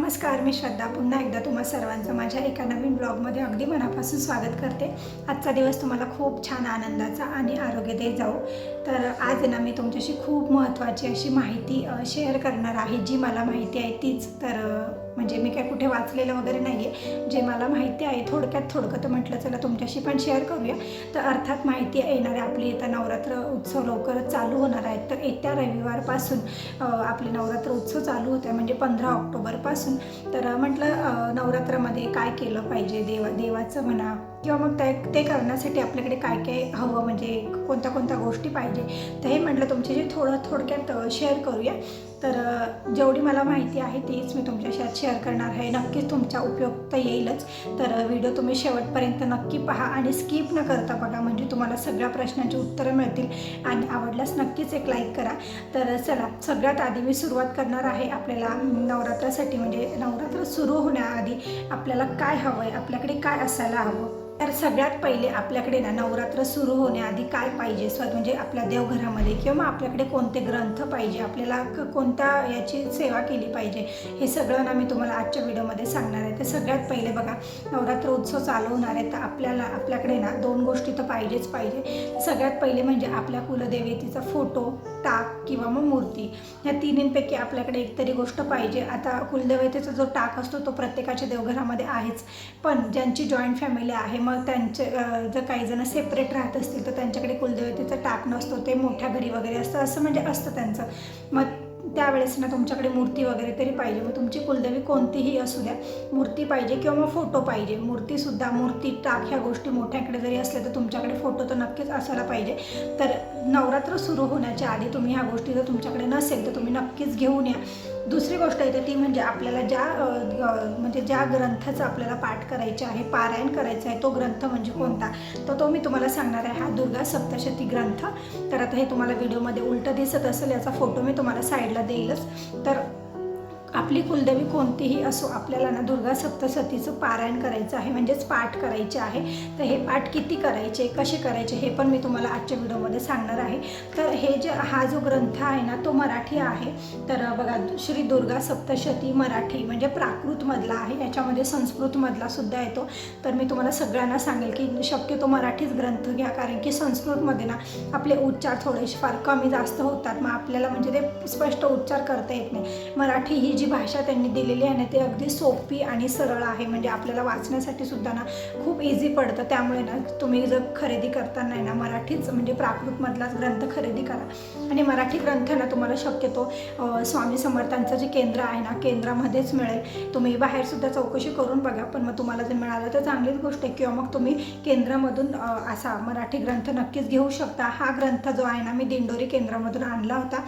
नमस्कार, मी श्रद्धा पुन्हा एकदा तुम्हा सर्वांचं माझ्या एका नवीन ब्लॉगमध्ये अगदी मनापासून स्वागत करते। आजचा दिवस तुम्हाला खूप छान आनंदाचा आणि आरोग्यदायी जाऊ। तर आज ना मी तुमच्याशी खूप महत्त्वाची अशी माहिती शेअर करणार आहे, जी मला माहिती आहे तीच। तर म्हणजे मी काय कुठे वाचलेलं वगैरे नाही आहे, जे मला माहिती आहे थोडक्यात म्हटलं चला तुमच्याशी पण शेअर करूया। तर अर्थात माहिती येणार आहे आपली येत्या नवरात्र उत्सव लवकरच चालू होणार आहेत। तर येत्या रविवारपासून आपले नवरात्र उत्सव चालू होते, म्हणजे 15 ऑक्टोबरपासून। तर म्हटलं नवरात्रामध्ये काय केलं पाहिजे, देवाचं म्हणा किंवा मग ते करण्यासाठी आपल्याकडे काय काय हवं, म्हणजे कोणत्या गोष्टी पाहिजे। तर हे म्हटलं तुमच्याशी थोडक्यात शेअर करूया। तर जेवढी मला माहिती आहे तीच मी तुमच्याशी आज शेअर करणार आहे। नक्कीच तुमच्या उपयुक्त येईलच। तर व्हिडिओ तुम्ही शेवटपर्यंत नक्की पहा आणि स्किप न करता बघा, म्हणजे तुम्हाला सगळ्या प्रश्नांची उत्तरं मिळतील। आणि आवडल्यास नक्कीच एक लाईक करा। तर चला, सगळ्यात आधी मी सुरुवात करणार आहे आपल्याला नवरात्रासाठी, म्हणजे नवरात्र सुरू होण्याआधी आपल्याला काय हवं आहे, आपल्याकडे काय असायला हवं। तर सगळ्यात पहिले आपल्याकडे ना नवरात्र सुरू होण्याआधी काय पाहिजे, म्हणजे आपल्या देवघरामध्ये किंवा आपल्याकडे कोणते ग्रंथ पाहिजे, आपल्याला कोणत्या याची सेवा केली पाहिजे, हे सगळं ना मी तुम्हाला आजच्या व्हिडिओमध्ये सांगणार आहे। तर सगळ्यात पहिले बघा, नवरात्र उत्सव चालू होणार आहे, तर आपल्याकडे ना 2 गोष्टी तर पाहिजेच पाहिजे। सगळ्यात पहिले म्हणजे आपल्या कुलदेवतेचा फोटो, टाक किंवा मग मूर्ती, ह्या तिन्हींपैकी आपल्याकडे एकतरी गोष्ट पाहिजे। आता कुलदेवतेचा जो टाक असतो तो प्रत्येकाच्या देवघरामध्ये आहेच, पण ज्यांची जॉईंट फॅमिली आहे, मग त्यांचे जर काही जण सेपरेट राहत असतील तर त्यांच्याकडे कुलदेवतेचा टाक नसतो, ते मोठ्या घरी वगैरे असतं, असं म्हणजे असतं त्यांचं। मग त्यावेळेस ना तुमच्याकडे मूर्ती वगैरे तरी पाहिजे। मग तुमची कुलदेवी कोणतीही असू द्या, मूर्ती पाहिजे किंवा मग फोटो पाहिजे। मूर्ती, टाक ह्या गोष्टी मोठ्याकडे जरी असल्या तर तुमच्याकडे फोटो तर नक्कीच असायला पाहिजे। तर नवरात्र सुरू होण्याच्या आधी तुम्ही ह्या गोष्टी जर तुमच्याकडे नसेल तर तुम्ही नक्कीच घेऊन या। दुसरी गोष्ट येते ती म्हणजे आपल्याला ज्या ग्रंथाचं आपल्याला पाठ करायचे आहे, पारायण करायचं आहे, तो ग्रंथ म्हणजे कोणता, तर तो मी तुम्हाला सांगणार आहे, हा दुर्गा सप्तशती ग्रंथ। तर आता हे तुम्हाला व्हिडिओमध्ये उलटं दिसत असेल, याचा फोटो मी तुम्हाला साईडला देईलच। तर आपली कुलदेवी कोणतीही असो, आपल्याला ना दुर्गा सप्तशतीचं पारायण करायचं आहे, म्हणजेच पाठ करायचे आहे। तर हे पाठ किती करायचे, कसे करायचे, हे पण मी तुम्हाला आजच्या व्हिडिओमध्ये सांगणार आहे। तर हा जो ग्रंथ आहे ना तो मराठी आहे। तर बघा, श्री दुर्गा सप्तशती मराठी म्हणजे प्राकृतमधला आहे, याच्यामध्ये संस्कृतमधला सुद्धा येतो। तर मी तुम्हाला सगळ्यांना सांगेल की शक्यतो मराठीच ग्रंथ घ्या, कारण की संस्कृतमध्ये ना आपले उच्चार थोडेसे फार कमी जास्त होतात, मग आपल्याला म्हणजे ते स्पष्ट उच्चार करता येत नाही। मराठी ही जी भाषा त्यांनी दिलेली आहे ना, ते अगदी सोपी आणि सरळ आहे, म्हणजे आपल्याला वाचण्यासाठी सुद्धा ना खूप इझी पडतं। त्यामुळे ना तुम्ही जर खरेदी करताना ना मराठीच म्हणजे प्राकृतमधलाच ग्रंथ खरेदी करा। आणि मराठी ग्रंथ ना तुम्हाला शक्यतो स्वामी समर्थांचं जे केंद्र आहे ना, केंद्रामध्येच मिळेल। तुम्ही बाहेरसुद्धा चौकशी करून बघा, पण मग तुम्हाला जर मिळालं तर चांगलीच गोष्ट आहे, किंवा मग तुम्ही केंद्रामधून असा मराठी ग्रंथ नक्कीच घेऊ शकता। हा ग्रंथ जो आहे ना मी दिंडोरी केंद्रामधून आणला होता।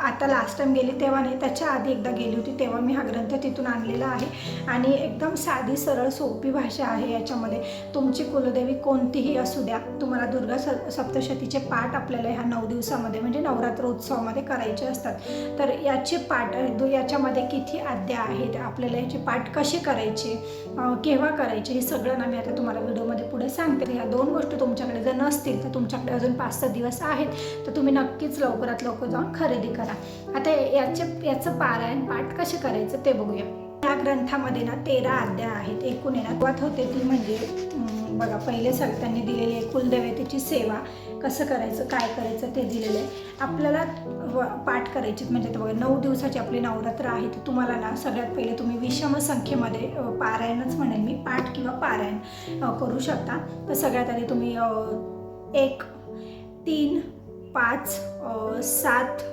आता लास्ट टाइम गेली तेव्हा नाही, त्याच्या आधी एकदा गेली होती, तेव्हा मी हा ग्रंथ तिथून आणलेला आहे। आणि एकदम साधी सरळ सोपी भाषा आहे याच्यामध्ये। तुमची कुलदेवी कोणतीही असू द्या, तुम्हाला दुर्गा सप्तशतीचे पाठ आपल्याला ह्या 9 दिवसामध्ये म्हणजे नवरात्र उत्सवामध्ये करायचे असतात। तर याचे पाठ याच्यामध्ये किती अध्याय आहेत, आपल्याला याचे पाठ कसे करायचे, केव्हा करायचे, हे सगळं ना मी आता तुम्हाला व्हिडिओमध्ये पुढे सांगते। ह्या 2 गोष्टी तुमच्याकडे जर नसतील तर तुमच्याकडे अजून 5-6 दिवस आहेत, तर तुम्ही नक्कीच लवकरात लवकर जाऊन खरेदी करा। आता याचं पारायण पाठ कसे करायचं ते बघूया। या ग्रंथामध्ये ना 13 अध्याय आहेत एकूण। सुरुवात होते ती म्हणजे बघा, पहिले त्यांनी दिलेली आहे कुलदेवतेची सेवा कसं करायचं, काय करायचं ते दिलेलं आहे आपल्याला। पाठ करायचे म्हणजे बघा 9 दिवसाची आपली नवरात्र आहे, तर तुम्हाला ना सगळ्यात पहिले तुम्ही विषम संख्येमध्ये पारायणच म्हणेल मी, पाठ किंवा पारायण करू शकता। तर सगळ्यात आधी तुम्ही 1, 3, 5, 7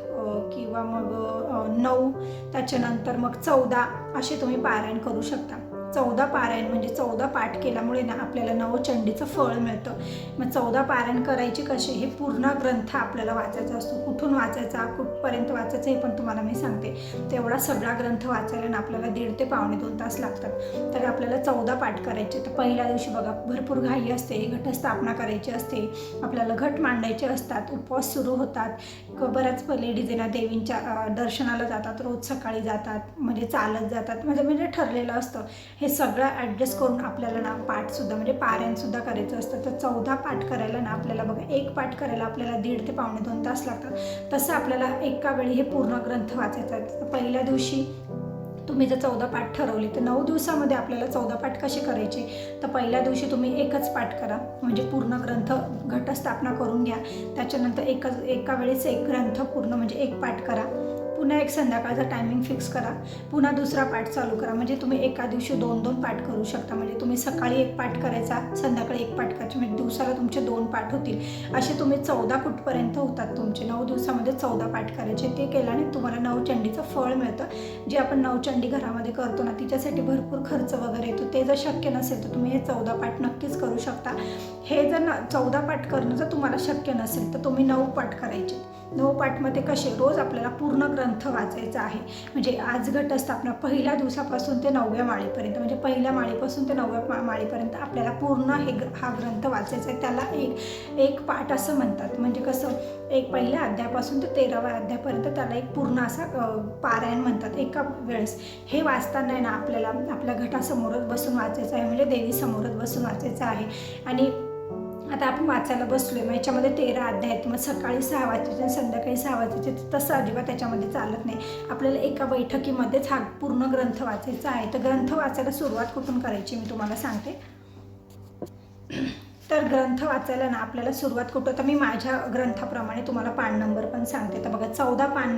किंवा मग 9, त्याच्यानंतर मग 14 असे तुम्ही पारायण करू शकता। 14 पारायण म्हणजे 14 पाठ केल्यामुळे ना आपल्याला नवचंडीचं फळ मिळतं। मग 14 पारायण करायचे कसे, हे पूर्ण ग्रंथ आपल्याला वाचायचा असतो। कुठून वाचायचा, कुठपर्यंत वाचायचं हे पण तुम्हाला मी सांगते। तेवढा सगळा ग्रंथ वाचायला ना आपल्याला 1.5 ते पावणे 2 तास लागतात। तर आपल्याला 14 पाठ करायचे। तर पहिल्या दिवशी बघा भरपूर घाई असते, घटस्थापना करायची असते, आपल्याला घट मांडायचे असतात, उपवास सुरू होतात। बऱ्याच लेडीज ना देवींच्या दर्शनाला जातात, रोज सकाळी जातात, म्हणजे चालत जातात, म्हणजे ठरलेलं असतं। हे सगळं ॲडजस्ट करून आपल्याला ना पाठसुद्धा म्हणजे पारायणसुद्धा करायचं असतं। तर 14 पाठ करायला ना आपल्याला बघा, एक पाठ करायला आपल्याला 1.5 ते पावणे 2 तास लागतात। तसं आपल्याला एका वेळी हे पूर्ण ग्रंथ वाचायचा आहे। तर पहिल्या दिवशी तुम्ही जर 14 पाठ ठरवले तर 9 दिवसामध्ये आपल्याला 14 पाठ कसे करायचे, तर पहिल्या दिवशी तुम्ही एकच पाठ करा, म्हणजे पूर्ण ग्रंथ घटस्थापना करून घ्या. त्याच्यानंतर एका वेळेस एक ग्रंथ पूर्ण म्हणजे एक पाठ करा. पुन्हा एक संध्याकाळचा टायमिंग फिक्स करा, पुन्हा दुसरा पाठ चालू करा. म्हणजे तुम्ही एका दिवशी 2-2 पाठ करू शकता. म्हणजे तुम्ही सकाळी एक पाठ करायचा, संध्याकाळी एक पाठ करायचे, म्हणजे दिवसाला तुमचे 2 पाठ होतील. असे तुम्ही 14 कुठपर्यंत होतात तुमचे. 9 दिवसामध्ये 14 पाठ करायचे. ते केल्याने तुम्हाला नवचंडीचं फळ मिळतं. जे आपण नवचंडी घरामध्ये करतो ना, तिच्यासाठी भरपूर खर्च वगैरे येतो. ते जर शक्य नसेल तर तुम्ही हे 14 पाठ नक्कीच करू शकता. हे जर 14 पाठ करणं जर तुम्हाला शक्य नसेल तर तुम्ही 9 पाठ करायचे. 9 पाठमध्ये कसे, रोज आपल्याला पूर्ण ग्रंथ वाचायचा आहे. म्हणजे आज घटस्थापना पहिल्या दिवसापासून ते 9व्या माळेपर्यंत, म्हणजे पहिल्या माळेपासून ते 9व्या माळेपर्यंत आपल्याला पूर्ण हा ग्रंथ वाचायचा आहे. त्याला एक पाठ असं म्हणतात. म्हणजे कसं, एक पहिल्या अध्यायापासून ते 13व्या अध्यायापर्यंत त्याला एक पूर्ण असा पारायण म्हणतात एका वेळेस. हे वाचताना आहे ना, आपल्याला आपल्या घटासमोरच बसून वाचायचं आहे, म्हणजे देवीसमोरच बसून वाचायचं आहे. आणि आता आपण वाचायला बसलोय, मग याच्यामध्ये 13 अध्याय आहेत. मग सकाळी 6 वाजायचे आणि संध्याकाळी 6 वाजायचे, तसं अजिबात त्याच्यामध्ये चालत नाही. आपल्याला एका बैठकीमध्येच हा पूर्ण ग्रंथ वाचायचा आहे. तर ग्रंथ वाचायला सुरुवात कुठून करायची मी तुम्हाला सांगते. तर ग्रंथ वाचायला ना आपल्याला सुरुवात कुठं, तर मी माझ्या ग्रंथाप्रमाणे तुम्हाला पान नंबर पण सांगते. तर बघा, 14 पान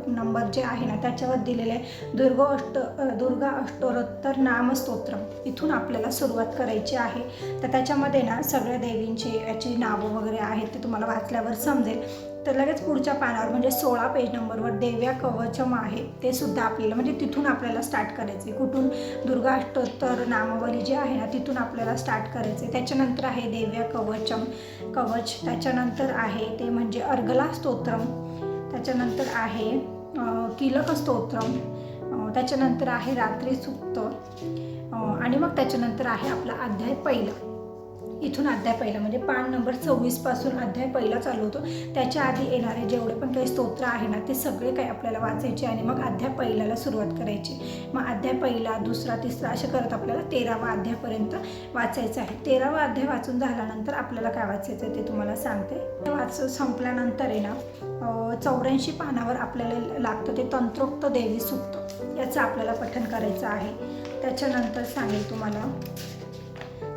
नंबर जे आहे ना, त्याच्यावर दिलेले दुर्गा अष्टोत्तर नामस्तोत्र, इथून आपल्याला सुरुवात करायची आहे. तर त्याच्यामध्ये ना सगळ्या देवींचे याची नावं वगैरे आहेत, ते तुम्हाला वाचल्यावर समजेल. तर लगेच पुढच्या पानावर म्हणजे 16 पेज नंबरवर देव्या कवचम आहे, ते सुद्धा आपल्याला म्हणजे तिथून आपल्याला स्टार्ट करायचे. कुठून, दुर्गा अष्टोत्तर नामावली जी आहे ना, तिथून आपल्याला स्टार्ट करायचे. त्याच्यानंतर आहे देव्या कवच, त्याच्यानंतर आहे ते म्हणजे अर्गला स्तोत्रम, त्याच्यानंतर आहे कीलक स्तोत्रम, त्याच्यानंतर आहे रात्री सूक्त, आणि मग त्याच्यानंतर आहे आपला अध्याय पहिला. इथून अध्याय पहिला म्हणजे पान नंबर 26 पासून अध्याय पहिला चालू होतो. त्याच्या आधी येणारे जेवढे पण काही स्तोत्र आहे ना, ते सगळे काही आपल्याला वाचायचे आणि मग अध्याय पहिल्याला सुरुवात करायची. मग अध्याय पहिला, दुसरा, तिसरा असे करत आपल्याला 13वा अध्यायापर्यंत वाचायचं आहे. 13वा अध्याय वाचून झाल्यानंतर आपल्याला काय वाचायचं ते तुम्हाला सांगते. वाचून संपल्यानंतर आहे ना 84 पानावर आपल्याला लागतं ते तंत्रोक्त देवी सूक्त, याचं आपल्याला पठण करायचं आहे. त्याच्यानंतर सांगेल तुम्हाला.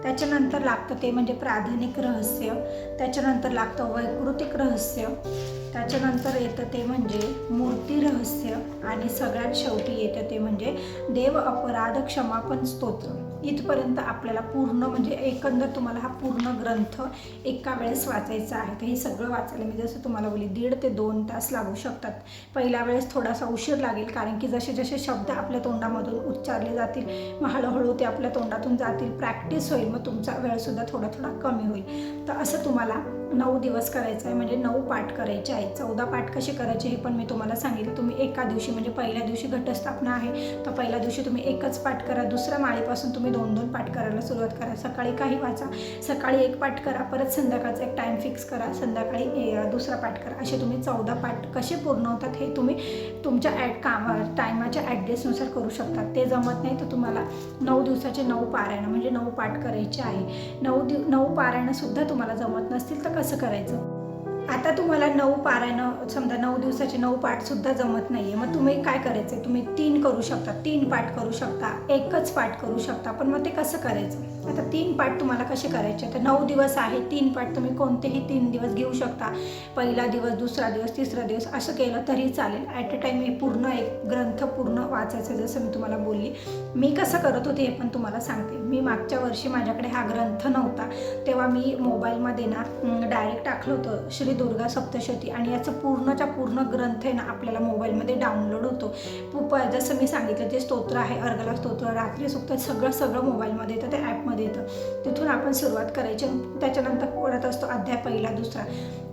त्याच्यानंतर लागतं ते म्हणजे प्राधानिक रहस्य, त्याच्यानंतर लागतं वैकृतिक रहस्य, त्याच्यानंतर येतं ते म्हणजे मूर्ती रहस्य, आणि सगळ्यात शेवटी येतं ते म्हणजे देव अपराध क्षमापण स्तोत्र. इथपर्यंत आपल्याला पूर्ण म्हणजे एकंदर तुम्हाला हा पूर्ण ग्रंथ एका वेळेस वाचायचा आहे. तर हे सगळं वाचायला मी जसं तुम्हाला बोलली 1.5 ते 2 तास लागू शकतात. पहिल्या वेळेस थोडासा उशीर लागेल, कारण की जसे जसे शब्द आपल्या तोंडामधून उच्चारले जातील, मग हळूहळू ते आपल्या तोंडातून जातील, प्रॅक्टिस होईल, मग तुमचा वेळसुद्धा थोडा थोडा कमी होईल. तर असं तुम्हाला 9 दिवस करायचं आहे, म्हणजे 9 पाठ करायचे आहेत. 14 पाठ कसे करायचे हे पण मी तुम्हाला सांगितलं. तुम्ही एका दिवशी म्हणजे पहिल्या दिवशी घटस्थापना आहे, तर पहिल्या दिवशी तुम्ही एकच पाठ करा. दुसऱ्या माळेपासून तुम्ही 2-2 पाठ करायला सुरुवात करा. सकाळी काही वाचा, सकाळी एक पाठ करा, परत संध्याकाळचा एक टाईम फिक्स करा, संध्याकाळी दुसरा पाठ करा. असे तुम्ही 14 पाठ कसे पूर्ण होतात हे तुम्ही तुमच्या टायमाच्या ॲडजस्टनुसार करू शकता. ते जमत नाही तर तुम्हाला 9 दिवसाचे 9 पारायण म्हणजे 9 पाठ करायचे आहे. 9 पारायणसुद्धा तुम्हाला जमत नसतील तर कसं करायचं. आता तुम्हाला 9 पारायणं, समजा 9 दिवसाचे 9 पाठसुद्धा जमत नाही आहे, मग तुम्ही काय करायचं, तुम्ही 3 करू शकता, 3 पाठ करू शकता, एकच पाठ करू शकता. पण मग ते कसं करायचं. आता 3 पाठ तुम्हाला कसे करायचे, तर 9 दिवस आहे, 3 पाठ तुम्ही कोणतेही 3 दिवस घेऊ शकता. पहिला दिवस, दुसरा दिवस, तिसरा दिवस असं केलं तरी चालेल. ॲट अ टाईम हे पूर्ण एक ग्रंथ पूर्ण वाचायचं, जसं मी तुम्हाला बोलली. मी कसं करत होते हे पण तुम्हाला सांगते. मी मागच्या वर्षी माझ्याकडे हा ग्रंथ नव्हता, तेव्हा मी मोबाईलमध्ये ना डायरेक्ट टाकलं होतं श्री दुर्गा सप्तशती, आणि याचं पूर्णच्या पूर्ण ग्रंथ आहे ना आपल्याला मोबाईलमध्ये डाउनलोड होतो. जसं मी सांगितलं ते स्तोत्र आहे, अर्गला स्तोत्र, रात्री सूक्त, सगळं मोबाईलमध्ये येतं, ते ॲपमध्ये येतं. तिथून आपण सुरुवात करायची. त्याच्यानंतर पडत असतो अध्याय पहिला, दुसरा.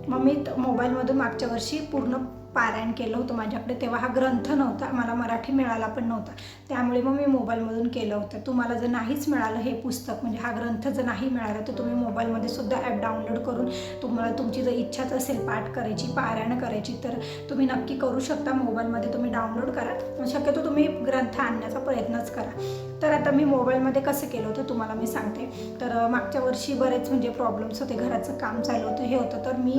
मग मी मोबाईलमधून मागच्या वर्षी पूर्ण पारायण केलं होतं. माझ्याकडे तेव्हा हा ग्रंथ नव्हता, मला मराठी मिळाला पण नव्हता, त्यामुळे मग मी मोबाईलमधून केलं होतं. तुम्हाला जर नाहीच मिळालं हे पुस्तक म्हणजे हा ग्रंथ जर नाही मिळाला तर तुम्ही मोबाईलमध्ये सुद्धा ॲप डाउनलोड करून तुम्हाला तुमची जर इच्छाच असेल पाठ करायची, पारायण करायची, तर तुम्ही नक्की करू शकता. मोबाईलमध्ये तुम्ही डाउनलोड करा, शक्यतो तुम्ही ग्रंथ आणण्याचा प्रयत्नच करा. तर आता मी मोबाईलमध्ये कसं केलं होतं तुम्हाला मी सांगते. तर मागच्या वर्षी बरेच म्हणजे प्रॉब्लेम्स होते, घराचं काम चालू होतं, हे होतं, तर मी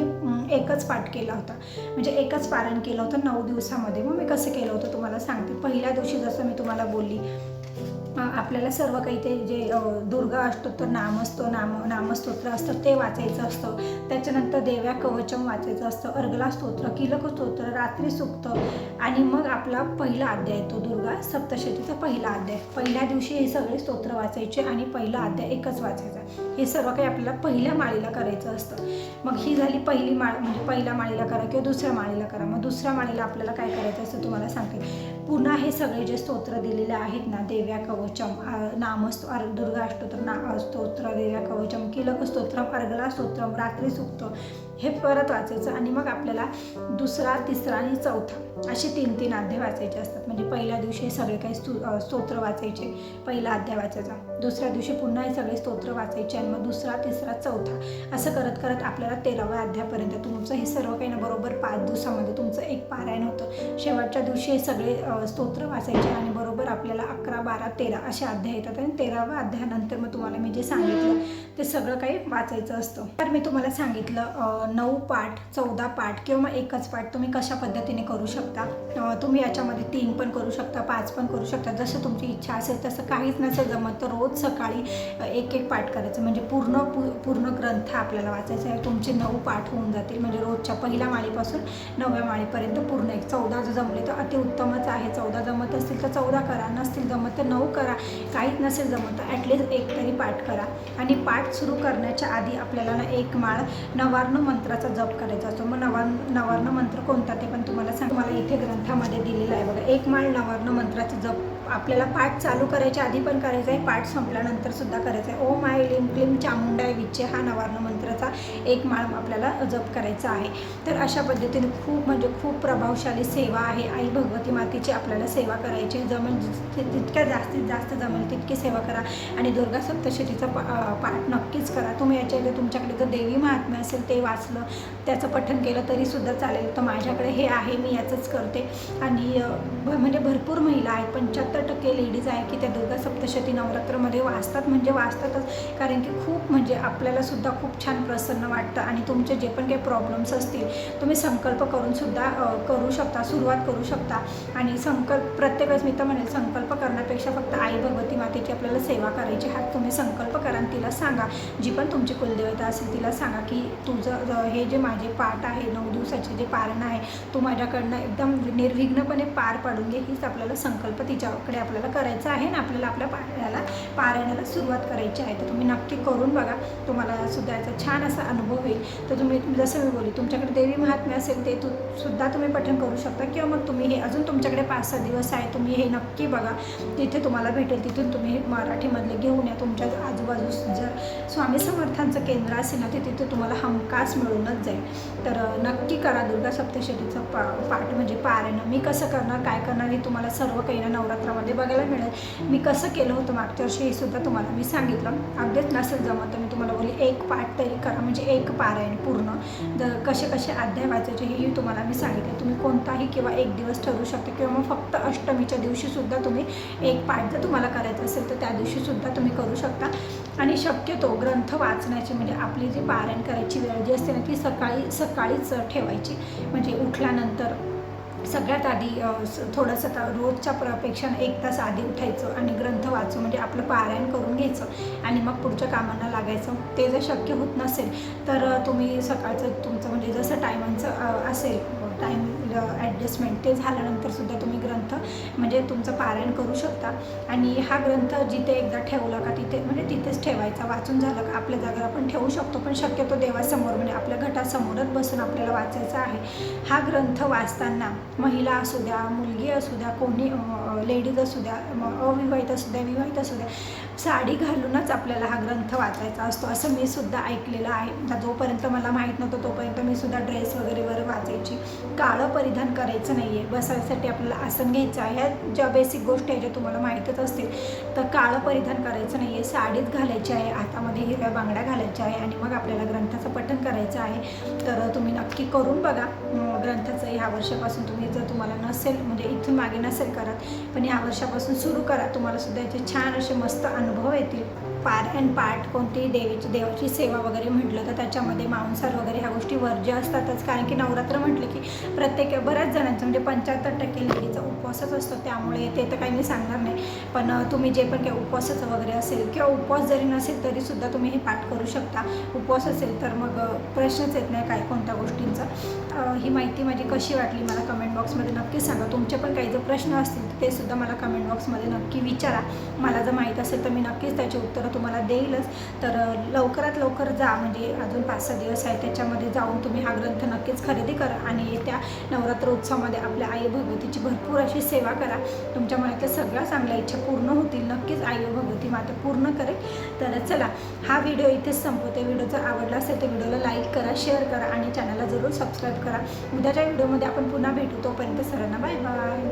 एकच पाठ केला होता, म्हणजे एकच पारायण केलं होतं 9 दिवसामध्ये. मग मी कसं केलं होतं तुम्हाला सांगते. पहिल्या दिवशी जसं मी तुम्हाला बोलली, आपल्याला सर्व काही ते जे दुर्गा अष्टोत्तर नामस्तोत्र असतं ते वाचायचं असतं. त्याच्यानंतर देव्या कवचम वाचायचं असतं, अर्गला स्तोत्र, किलक स्तोत्र, रात्री सुक्त, आणि मग आपला पहिला अध्याय येतो दुर्गा सप्तशतीचा पहिला अध्याय. पहिल्या दिवशी हे सगळे स्तोत्र वाचायचे आणि पहिला अध्याय एकच वाचायचा. हे सर्व काही आपल्याला पहिल्या माळीला करायचं असतं. मग ही झाली पहिली माळ, म्हणजे पहिल्या माळीला करा किंवा दुसऱ्या माळीला करा. मग दुसऱ्या माळीला आपल्याला काय करायचं असतं तुम्हाला सांगते. पुन्हा हे सगळे जे स्तोत्र दिलेले आहेत ना, देव्या कवचम, दुर्गा अष्टोत्तर स्तोत्र, देव्या कवचम, किलक स्तोत्रम, अर्गला स्तोत्रम, रात्री सुक्त, हे परत वाचायचं. आणि मग आपल्याला दुसरा, तिसरा आणि चौथा असे 3-3 अध्याय वाचायचे असतात. म्हणजे पहिल्या दिवशी हे सगळे काही स्तोत्र वाचायचे, पहिला अध्याय वाचायचा, दुसऱ्या दिवशी पुन्हा हे सगळे स्तोत्र वाचायचे, आणि मग दुसरा, तिसरा, चौथा असं करत करत आपल्याला 13व्या अध्यायापर्यंत तुमचं हे सर्व काही ना बरोबर 5 दिवसामध्ये तुमचं एक पारायण होतं. शेवटच्या दिवशी हे सगळे स्तोत्र वाचायचे आणि बरोबर आपल्याला 11, 12, 13 असे अध्याय येतात. आणि 13व्या अध्यायानंतर मग तुम्हाला मी जे सांगितलं ते सगळं काही वाचायचं असतं. तर मी तुम्हाला सांगितलं 9 पाठ, 14 पाठ किंवा मग एकच पाठ तुम्ही कशा पद्धतीने करू शकता. तुम्ही याच्यामध्ये 3 पण करू शकता, 5 पण करू शकता, जसं तुमची इच्छा असेल तसं. काहीच नसेल जमत तर रोज सकाळी एक पाठ करायचं, म्हणजे पूर्ण ग्रंथ आपल्याला वाचायचा आहे. तुमचे 9 पाठ होऊन जातील, म्हणजे रोजच्या पहिल्या माळीपासून 9व्या माळीपर्यंत पूर्ण एक. 14 जर जमले तर अतिउत्तमच आहे. 14 जमत असतील तर 14 करा, नसतील जमत तर 9 करा, काहीच नसेल जमत तर ॲटलिस्ट एक तरी पाठ करा. आणि पाठ सुरू करण्याच्या आधी आपल्याला ना एक माळ नवार्ण मंत्राचा जप करायचा असतो. मग नवार्ण मंत्र कोणता ते पण तुम्हाला मला इथे ग्रंथामध्ये दिलेला आहे बघा. एक माळ नवार्ण मंत्राचा जप आपल्याला पाठ चालू करायच्या आधी पण करायचा आहे, पाठ संपल्यानंतर सुद्धा करायचा आहे. ओम आय लीम क्लीम चामुंडाय विचे हा नवार्ण मंत्राचा एक माळ आपल्याला जप करायचा आहे. तर अशा पद्धतीने खूप प्रभावशाली सेवा आहे. आई भगवती मातेची आपल्याला सेवा करायची. जमेल जितक्या जास्तीत जास्त जमेल तितकी सेवा करा. आणि दुर्गा सप्तशतीचा पाठ नक्कीच करा. तुम्ही याच्या तुमच्याकडे जर देवी महात्म्य असेल ते वाचलं, त्याचं पठण केलं तरीसुद्धा चालेल. तर माझ्याकडे हे आहे, मी याचंच करते. आणि म्हणजे भरपूर महिला आहेत, 75% लेडीज आहे की त्या दुर्गा सप्तशती नवरात्रमध्ये वाचतात, म्हणजे वाचतातच. कारण की खूप म्हणजे आपल्याला सुद्धा खूप छान प्रसन्न वाटतं. आणि तुमचे जे पण काही प्रॉब्लेम्स असतील तुम्ही संकल्प करून सुद्धा करू शकता, सुरुवात करू शकता. आणि प्रत्येक वेळेस मी तर म्हणेल संकल्प करण्यापेक्षा फक्त आई भगवती मातेची आपल्याला सेवा करायची. हा तुम्ही संकल्प करा आणि तिला सांगा, जी पण तुमची कुलदेवता असेल तिला सांगा की तुझं हे जे माझे पाठ आहे 9 दिवसाचे जे पारायण आहे तू माझ्याकडनं एकदम निर्विघ्नपणे पार पाडून घे. हीच आपल्याला संकल्प तिच्याकडे आपल्याला करायचा आहे आणि आपल्याला आपल्या पारायणाला सुरुवात करायची आहे. तर तुम्ही नक्की करून बघा, तुम्हाला सुद्धा याचा छान असा अनुभव होईल. तर तुम्ही जसं मी बोलली तुमच्याकडे देवी महात्म्य असेल ते सुद्धा तुम्ही पठण करू शकता. किंवा मग तुम्ही हे अजून तुमच्याकडे 5-6 दिवस आहे, तुम्ही हे नक्की बघा, तिथे तुम्हाला भेटेल. तिथून तुम्ही मराठीमधले घेऊन या. तुमच्या आजूबाजूस जर स्वामी समर्थांचं केंद्र असेल ना, ते तिथे तुम्हाला हमखास मिळूनच जाईल. तर नक्की करा दुर्गा सप्तशतीचं पाठ म्हणजे पारायण. मी कसं करणार, काय करणार हे तुम्हाला सर्व काही ना नवरात्रामध्ये बघायला मिळेल. मी कसं केलं होतं मागच्या वर्षी हे सुद्धा तुम्हाला मी सांगितलं. अगदीच नसेल जमत तर मी तुम्हाला बोलली एक पाठ तरी करा, म्हणजे एक पारायण पूर्ण. कसे अध्याय वाचायचे हेही तुम्हाला मी सांगितलं. तुम्ही कोणताही किंवा एक दिवस ठरवू शकता, किंवा मग फक्त अष्टमीच्या दिवशीसुद्धा तुम्ही एक पाठ जर तुम्हाला करायचं असेल तर त्या दिवशीसुद्धा तुम्ही करू शकता. आणि शक्यतो ग्रंथ वाचण्याची म्हणजे आपली जी पारायण करायची वेळ जी असते ना ती सकाळीच ठेवायची. म्हणजे उठल्यानंतर सगळ्यात आधी थोडंसं रोजच्या पेक्षा 1 तास आधी उठायचं आणि ग्रंथ वाचून म्हणजे आपलं पारायण करून घ्यायचं आणि मग पुढच्या कामांना लागायचं. ते जर शक्य होत नसेल तर तुम्ही सकाळचं तुमचं म्हणजे जसं टायमांचं असेल टाईम ॲडजस्टमेंट ते झाल्यानंतर सुद्धा तुम्ही ग्रंथ म्हणजे तुमचं पारायण करू शकता. आणि हा ग्रंथ जिथे एकदा ठेवला का तिथेच ठेवायचा. वाचून झालं का आपल्या जागेवर आपण ठेवू शकतो, पण शक्यतो देवासमोर म्हणजे आपल्या घटासमोरच बसून आपल्याला वाचायचा आहे. हा ग्रंथ वाचताना महिला असू द्या, मुलगी असू द्या, कोणी लेडीज असू द्या, अविवाहित असू द्या, विवाहित असू द्या, साडी घालूनच आपल्याला हा ग्रंथ वाचायचा असतो असं मी सुद्धा ऐकलेलं आहे. जोपर्यंत मला माहीत नव्हतं तोपर्यंत मी सुद्धा ड्रेस वगैरे वाचायची. काळं परिधान करायचं नाही आहे. बसायसाठी आपल्याला आसन घ्यायचं आहे. ह्या ज्या बेसिक गोष्टी आहे ज्या तुम्हाला माहीतच असतील. तर काळं परिधान करायचं नाही आहे, साडीच घालायची आहे, हातामध्ये हिरव्या बांगड्या घालायच्या आहे आणि मग आपल्याला ग्रंथाचं पठण करायचं आहे. तर तुम्ही नक्की करून बघा ग्रंथाचं. ह्या वर्षापासून तुम्ही जर तुम्हाला नसेल म्हणजे इथून मागे नसेल करत पण या वर्षापासून सुरू करा. तुम्हाला सुद्धा याचे छान असे मस्त अनुभव येतील. पारायण पाठ कोणतीही देवाची सेवा वगैरे म्हटलं तर त्याच्यामध्ये मांसाहार वगैरे ह्या गोष्टी वर्ज्य असतातच. कारण की नवरात्र म्हटलं की बऱ्याच जणांचं म्हणजे 75% लेडीचा उपवासच असतो. त्यामुळे ते तर काही मी सांगणार नाही, पण तुम्ही जे पण काही उपवासाचं वगैरे असेल किंवा उपवास जरी नसेल तरीसुद्धा तुम्ही हे पाठ करू शकता. उपवास असेल तर मग प्रश्नच येत नाही काय कोणत्या गोष्टींचा. ही माहिती माझी कशी वाटली मला कमेंट बॉक्समध्ये नक्की सांगा. तुमचे पण काही जर प्रश्न असतील तर ते सुद्धा मला कमेंट बॉक्समध्ये नक्की विचारा. मला जर माहीत असेल तर मी नक्कीच त्याची उत्तरं तुम्हाला देईलच. तर लवकरात लवकर जा, म्हणजे अजून 5-6 दिवस आहे, त्याच्यामध्ये जाऊन तुम्ही हा ग्रंथ नक्कीच खरेदी करा आणि येत्या नवरात्र उत्सवामध्ये आपल्या आई भगवतीची भरपूर अशी सेवा करा. तुमच्या मनातल्या सगळ्या चांगल्या इच्छा पूर्ण होतील. नक्कीच आई भगवती माता पूर्ण करेल. तर चला, हा व्हिडिओ इथेच संपवते. व्हिडिओ जर आवडला असेल तर व्हिडिओला लाईक करा, शेअर करा आणि चॅनलला जरूर सबस्क्राईब करा. उद्याच्या व्हिडिओमध्ये आपण पुन्हा भेटू. तोपर्यंत सर्वांना बाय बाय.